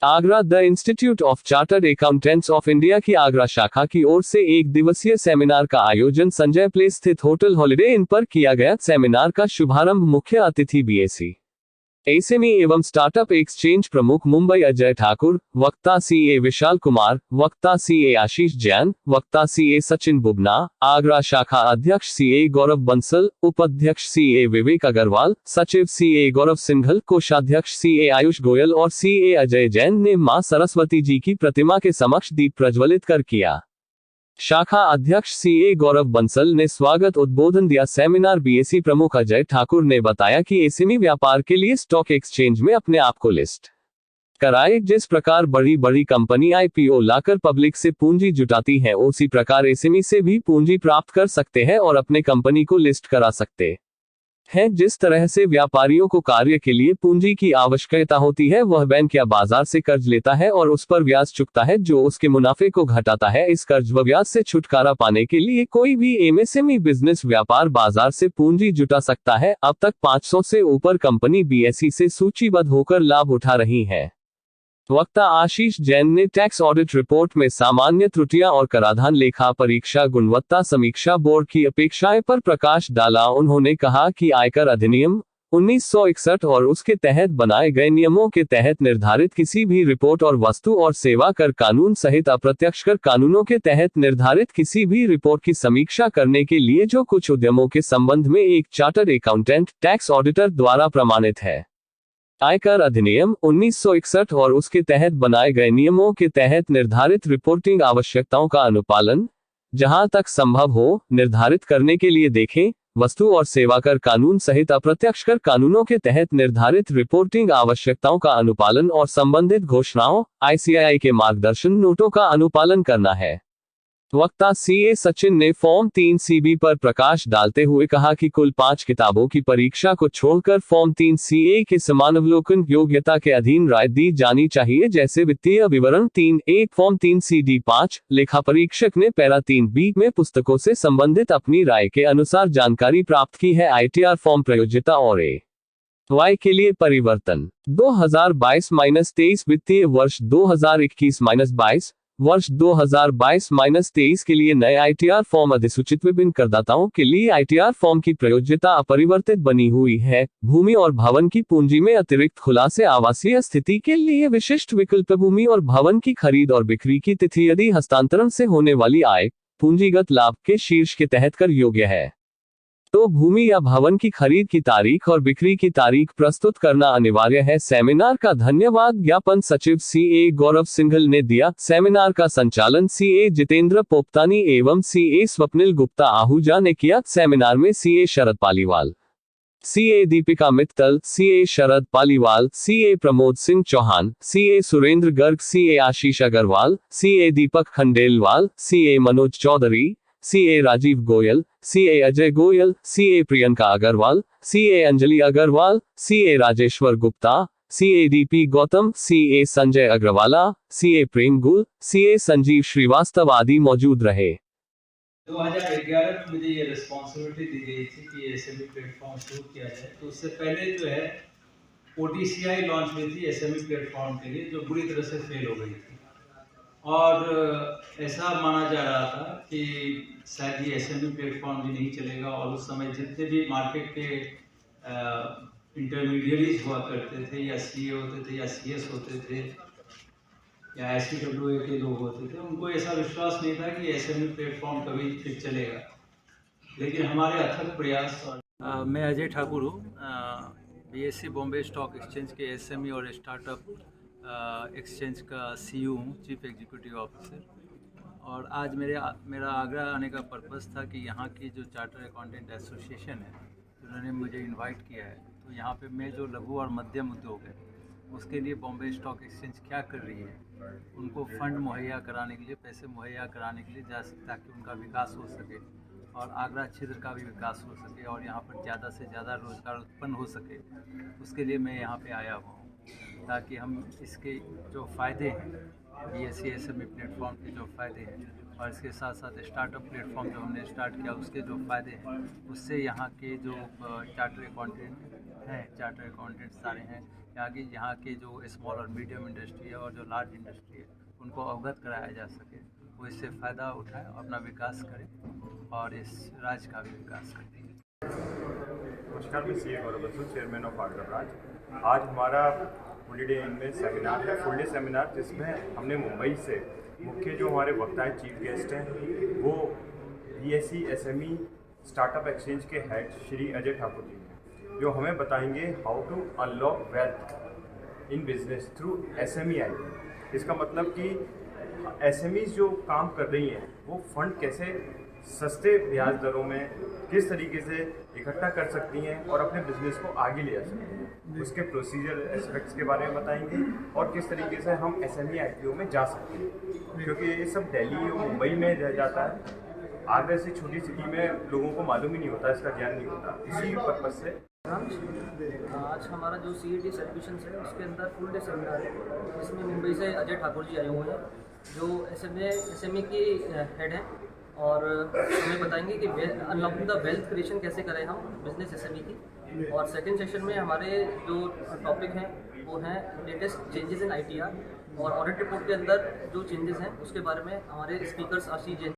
Agra the institute of chartered accountants of India की आगरा शाखा की ओर से एक दिवसीय सेमिनार का आयोजन संजय प्लेस स्थित होटल हॉलिडे इन पर किया गया। सेमिनार का शुभारंभ मुख्य अतिथि बीएसई एसएमई एवं स्टार्टअप एक्सचेंज प्रमुख मुंबई अजय ठाकुर, वक्ता सीए विशाल कुमार, वक्ता सीए आशीष जैन, वक्ता सीए सचिन बुबना, आगरा शाखा अध्यक्ष सीए गौरव बंसल, उपाध्यक्ष सीए विवेक अग्रवाल, सचिव सीए गौरव सिंघल, कोषाध्यक्ष सीए आयुष गोयल और सीए अजय जैन ने मां सरस्वती जी की प्रतिमा के समक्ष दीप प्रज्वलित कर किया। शाखा अध्यक्ष सीए गौरव बंसल ने स्वागत उद्बोधन दिया। सेमिनार बीएसई प्रमुख अजय ठाकुर ने बताया कि एसएमई व्यापार के लिए स्टॉक एक्सचेंज में अपने आप को लिस्ट कराए। जिस प्रकार बड़ी बड़ी कंपनी आईपीओ लाकर पब्लिक से पूंजी जुटाती है, उसी प्रकार एसएमई से भी पूंजी प्राप्त कर सकते हैं और अपने कंपनी को लिस्ट करा सकते हैं। जिस तरह से व्यापारियों को कार्य के लिए पूंजी की आवश्यकता होती है, वह बैंक या बाजार से कर्ज लेता है और उस पर ब्याज चुकता है, जो उसके मुनाफे को घटाता है। इस कर्ज व ब्याज से छुटकारा पाने के लिए कोई भी एमएसएमई बिजनेस व्यापार बाजार से पूंजी जुटा सकता है। अब तक 500 से ऊपर कंपनी बीएसई से सूचीबद्ध होकर लाभ उठा रही है। वक्ता आशीष जैन ने टैक्स ऑडिट रिपोर्ट में सामान्य त्रुटियां और कराधान लेखा परीक्षा गुणवत्ता समीक्षा बोर्ड की अपेक्षाएं पर प्रकाश डाला। उन्होंने कहा कि आयकर अधिनियम 1961 और उसके तहत बनाए गए नियमों के तहत निर्धारित किसी भी रिपोर्ट और वस्तु और सेवा कर कानून सहित अप्रत्यक्ष कर कानूनों के तहत निर्धारित किसी भी रिपोर्ट की समीक्षा करने के लिए जो कुछ उद्यमों के संबंध में एक चार्टर्ड अकाउंटेंट टैक्स ऑडिटर द्वारा प्रमाणित है। आयकर अधिनियम 1961 और उसके तहत बनाए गए नियमों के तहत निर्धारित रिपोर्टिंग आवश्यकताओं का अनुपालन जहां तक संभव हो निर्धारित करने के लिए देखें। वस्तु और सेवा कर कानून सहित अप्रत्यक्ष कर कानूनों के तहत निर्धारित रिपोर्टिंग आवश्यकताओं का अनुपालन और संबंधित घोषणाओं आईसीएआई के मार्गदर्शन नोटों का अनुपालन करना है। वक्ता सीए सचिन ने फॉर्म 3 सीबी पर प्रकाश डालते हुए कहा कि कुल 5 किताबों की परीक्षा को छोड़कर फॉर्म 3 सीए के समानावलोकन योग्यता के अधीन राय दी जानी चाहिए, जैसे वित्तीय विवरण 3(1), फॉर्म 3 सीडी 5। लेखा परीक्षक ने पैरा 3(b) में पुस्तकों से संबंधित अपनी राय के अनुसार जानकारी प्राप्त की है। आईटीआर फॉर्म प्रयोज्यता और वाई के लिए परिवर्तन 2022-23 वित्तीय वर्ष 2021-22 वर्ष 2022-23 के लिए नए आईटीआर फॉर्म अधिसूचित विभिन्न करदाताओं के लिए आईटीआर फॉर्म की प्रयोज्यता अपरिवर्तित बनी हुई है। भूमि और भवन की पूंजी में अतिरिक्त खुलासे आवासीय स्थिति के लिए विशिष्ट विकल्प भूमि और भवन की खरीद और बिक्री की तिथि यदि हस्तांतरण से होने वाली आय पूंजीगत लाभ के शीर्ष के तहत कर योग्य है तो भूमि या भवन की खरीद की तारीख और बिक्री की तारीख प्रस्तुत करना अनिवार्य है। सेमिनार का धन्यवाद ज्ञापन सचिव सीए गौरव सिंघल ने दिया। सेमिनार का संचालन सीए जितेंद्र पोपतानी एवं सीए स्वप्निल गुप्ता आहूजा ने किया। सेमिनार में CA Sharad Paliwal, CA Deepika Mittal, CA Sharad Paliwal, CA Pramod Singh Chauhan, CA Surendra Garg, CA Ashish Agarwal, CA Deepak Khandelwal, CA Manoj Chaudhary, CA Rajeev Goyal, CA Ajay Goyal, CA Priyanka Agarwal, CA Anjali Agarwal, CA Rajeshwar Gupta, CA DP Gautam, CA Sanjay Agarwala, CA Prem Gul, CA Sanjeev Srivastava आदि मौजूद रहे। 2011 में मुझे ये रिस्पॉन्सिबिलिटी दी गई थी कि एसएमई प्लेटफॉर्म शुरू किया जाए। तो उससे पहले जो है ओटीसीआई लॉन्च हुई थी एसएमई प्लेटफॉर्म के लिए, जो बुरी तरह से फेल हो गई थी और ऐसा माना जा रहा था कि शायद ये एसएमई प्लेटफॉर्म भी नहीं चलेगा। और उस समय जितने भी मार्केट के इंटरमीडिएरीज हुआ करते थे, या सीए होते थे, या सीएस होते थे, या एसपीडब्ल्यूए के लोग होते थे, उनको ऐसा विश्वास नहीं था कि एसएमई प्लेटफॉर्म कभी फिर चलेगा। लेकिन हमारे अथक प्रयास और मैं अजय ठाकुर हूँ, बीएसई बॉम्बे स्टॉक एक्सचेंज के एसएमई और स्टार्टअप एक्सचेंज का सीईओ हूँ, चीफ एग्जीक्यूटिव ऑफिसर। और आज मेरा आगरा आने का पर्पस था कि यहाँ की जो चार्टर अकाउंटेंट एसोसिएशन है, उन्होंने मुझे इनवाइट किया है। तो यहाँ पे मैं जो लघु और मध्यम उद्योग है उसके लिए बॉम्बे स्टॉक एक्सचेंज क्या कर रही है, उनको फंड मुहैया कराने के लिए, पैसे मुहैया कराने के लिए ताकि उनका विकास हो सके और आगरा क्षेत्र का भी विकास हो सके और यहाँ पर ज़्यादा से ज़्यादा रोज़गार उत्पन्न हो सके, उसके लिए मैं यहाँ पे आया हुआ हूँ। ताकि हम इसके जो फ़ायदे हैं, बीएसई एसएमई प्लेटफॉर्म के जो फ़ायदे हैं और इसके साथ साथ स्टार्टअप प्लेटफॉर्म जो हमने स्टार्ट किया उसके जो फ़ायदे हैं, उससे यहाँ के जो चार्टर अकाउंटेंट हैं, चार्टर अकाउंटेंट सारे हैं, यहाँ के जो स्मॉल और मीडियम इंडस्ट्री है और जो लार्ज इंडस्ट्री है उनको अवगत कराया जा सके, वो इससे फ़ायदा उठाए, अपना विकास करें और इस राज्य का भी विकास करें। नमस्कार, मैं C Gaurav Basu, chairman of order branch. आज हमारा हॉलीडे इन में सेमिनार है, फुल डे सेमिनार, जिसमें हमने मुंबई से मुख्य जो हमारे वक्ता हैं, चीफ गेस्ट हैं, वो BSE SME स्टार्टअप एक्सचेंज के हेड श्री अजय ठाकुर जी हैं, जो हमें बताएंगे how to unlock wealth in business through SMEI। इसका मतलब कि SMEs जो काम कर रही हैं वो फंड कैसे सस्ते ब्याज दरों में किस तरीके से इकट्ठा कर सकती हैं और अपने बिजनेस को आगे ले जा सकती हैं, उसके प्रोसीजर एस्पेक्ट्स के बारे में बताएंगे और किस तरीके से हम SME IPO में जा सकते हैं, क्योंकि ये सब दिल्ली और मुंबई में रह जाता है। आगरा जैसी छोटी सिटी में लोगों को मालूम ही नहीं होता, इसका ज्ञान नहीं होता। इसी पर्पज से आज हमारा जो CET सेलिब्रेशन है उसके अंदर फुल डे सेमिनार है, जिसमें मुंबई से अजय ठाकुर जी आए हुए हैं, जो SME की हेड हैं, और हमें बताएंगे कि अनलॉकिंग द वेल्थ क्रिएशन कैसे करें हम बिजनेस SME की। और सेकंड सेशन में हमारे जो टॉपिक हैं वो हैं लेटेस्ट चेंजेस इन ITR और ऑडिट रिपोर्ट के अंदर जो चेंजेस हैं उसके बारे में हमारे स्पीकर्स आशीष जैन